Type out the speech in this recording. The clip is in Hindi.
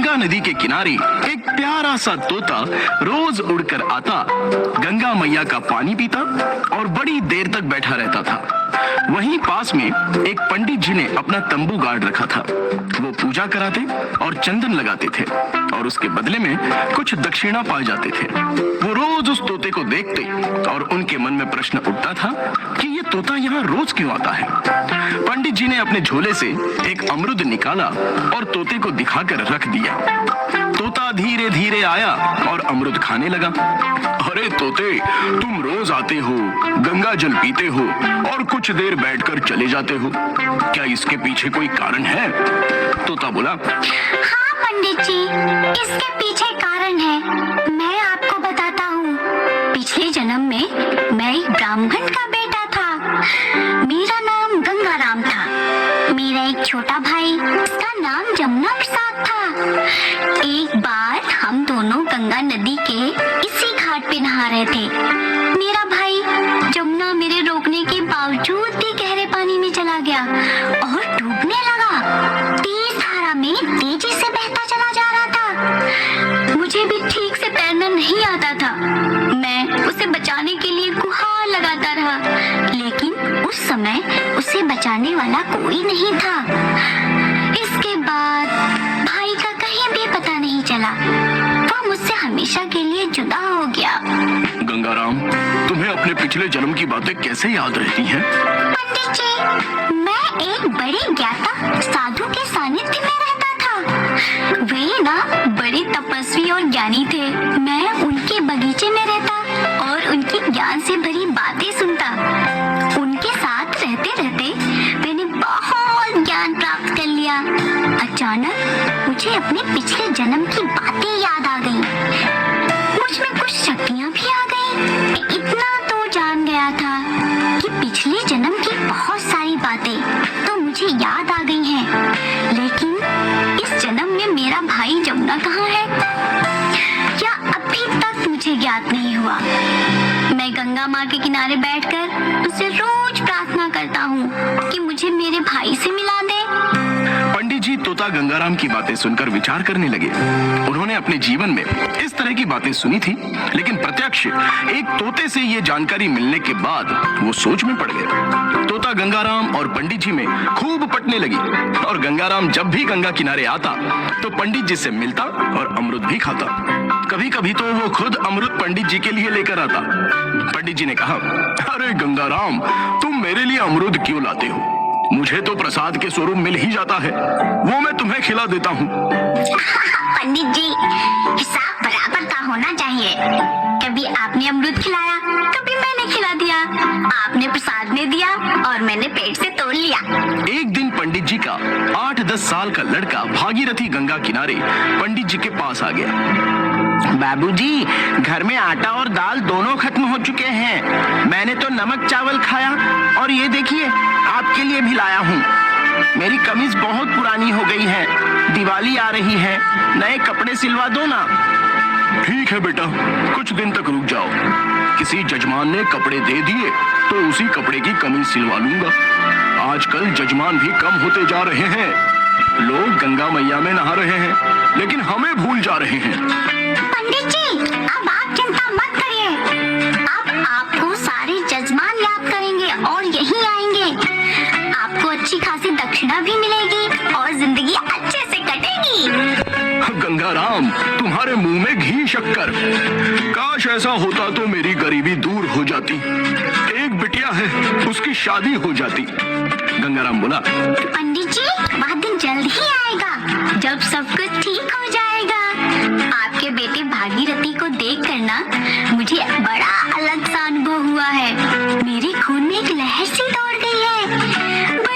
गंगा नदी के किनारे एक प्यारा सा तोता रोज उड़कर आता, गंगा मैया का पानी पीता और बड़ी देर तक बैठा रहता था। वहीं पास में एक पंडित जी ने अपना तंबू गाड़ रखा था। वो पूजा कराते और चंदन लगाते थे और उसके बदले में कुछ दक्षिणा पा जाते थे। वो रोज उस तोते को देखते और उनके मन में प्रश्न उठता था कि ये तोता यहाँ रोज क्यों आता है। पंडित जी ने अपने झोले से एक अमरुद निकाला और तोते को दिखाकर रख दिया। तोता धीरे धीरे आया और अमरुद खाने लगा। अरे तोते, तुम रोज आते हो, गंगा जल पीते हो और कुछ देर बैठकर चले जाते हो, क्या इसके पीछे कोई कारण है? तोता बोला, हाँ पंडित जी, इसके पीछे कारण है। मैं आपको बताता हूँ। पिछले जन्म में मैं एक ब्राह्मण का बेटा था। मेरा नाम गंगाराम था। मेरा एक छोटा भाई, उसका नाम जमुना प्रसाद था। एक बार हम दोनों गंगा नदी के इसी घाट पे नहा रहे थे। मेरा भाई जमुना मेरे रोकने के बावजूद भी गहरे पानी में चला गया और डूबने लगा। तेज धारा में तेजी से बहता चला जा रहा था। मुझे भी ठीक से तैरना नहीं आता था। मैं उसे बचाने के लिए गुहार लगाता रहा, लेकिन उस समय उसे बचाने वाला कोई नहीं था। इसके बाद भाई का कहीं भी पता नहीं चला। वो मुझसे हमेशा के लिए जुदा हो गया। गंगाराम, तुम्हें अपने पिछले जन्म की बातें कैसे याद रहती हैं? पंडित जी, मैं एक बड़े ज्ञाता साधु के सानिध्य में रहता था। वे ना बड़े तपस्वी और ज्ञानी थे। मैं उनके बगीचे में रहता और उनकी ज्ञान से भरी बातें सुनता। उनके साथ रहते रहते मैंने बहुत ज्ञान प्राप्त कर लिया। अचानक मुझे अपने पिछले जन्म की बातें याद आ गईं। मुझ में कुछ शक्तियाँ भी आ गईं। इतना तो जान गया था कि पिछले जन्म की बहुत सारी बातें तो मुझे याद आ गई हैं, लेकिन इस जन्म में मेरा भाई जमुना कहाँ है, क्या अभी तक मुझे ज्ञात नहीं हुआ। मैं गंगा माँ के किनारे बैठकर उसे रोज प्रार्थना करता हूँ कि मुझे मेरे भाई से मिला दे। पंडित जी तोता गंगाराम की बातें सुनकर विचार करने लगे। उन्होंने अपने जीवन में इस तरह की बातें सुनी थी, लेकिन प्रत्यक्ष एक तोते से ये जानकारी मिलने के बाद वो सोच में पड़ गए। तोता गंगाराम और पंडित जी में खूब पटने लगी और गंगाराम जब भी गंगा किनारे आता तो पंडित जी से मिलता और अमरुद भी खाता। कभी कभी तो वो खुद अमरुद पंडित जी के लिए लेकर आता। पंडित जी ने कहा, अरे गंगाराम, तुम मेरे लिए अमरुद क्यों लाते हो? मुझे तो प्रसाद के स्वरूप मिल ही जाता है, वो मैं तुम्हें खिला देता हूँ। पंडित जी, हिसाब बराबर का होना चाहिए। कभी आपने अमरुद खिलाया, कभी मैंने खिला दिया। आपने प्रसाद में दिया और मैंने पेट से तोड़ लिया। एक दिन पंडित जी का 8-10 साल का लड़का भागीरथी गंगा किनारे पंडित जी के पास आ गया। बाबूजी, घर में आटा और दाल दोनों खत्म हो चुके हैं। मैंने तो नमक चावल खाया और ये देखिए, आपके लिए भी लाया हूँ। मेरी कमीज बहुत पुरानी हो गई है, दिवाली आ रही है, नए कपड़े सिलवा दो ना। ठीक है बेटा, कुछ दिन तक रुक जाओ। किसी जजमान ने कपड़े दे दिए तो उसी कपड़े की कमीज सिलवा लूंगा। आजकल जजमान भी कम होते जा रहे हैं। लोग गंगा मैया में नहा रहे हैं, लेकिन हमें भूल जा रहे हैं। पंडित जी, अब आप चिंता मत करिए। अब आपको सारे जजमान याद करेंगे और यहीं आएंगे। आपको अच्छी खासी दक्षिणा भी मिलेगी और जिंदगी अच्छे से कटेगी। गंगाराम, तुम्हारे मुंह में घी शक्कर। काश ऐसा होता तो मेरी गरीबी दूर हो जाती। एक बिटिया है, उसकी शादी हो जाती। गंगाराम बोला, पंडित जी, वह दिन जल्द ही आएगा जब सब कुछ ठीक हो जाएगा। आपके बेटे भागीरथी को देख कर ना मुझे बड़ा अलग सा अनुभव हुआ है। मेरे खून में एक लहर सी दौड़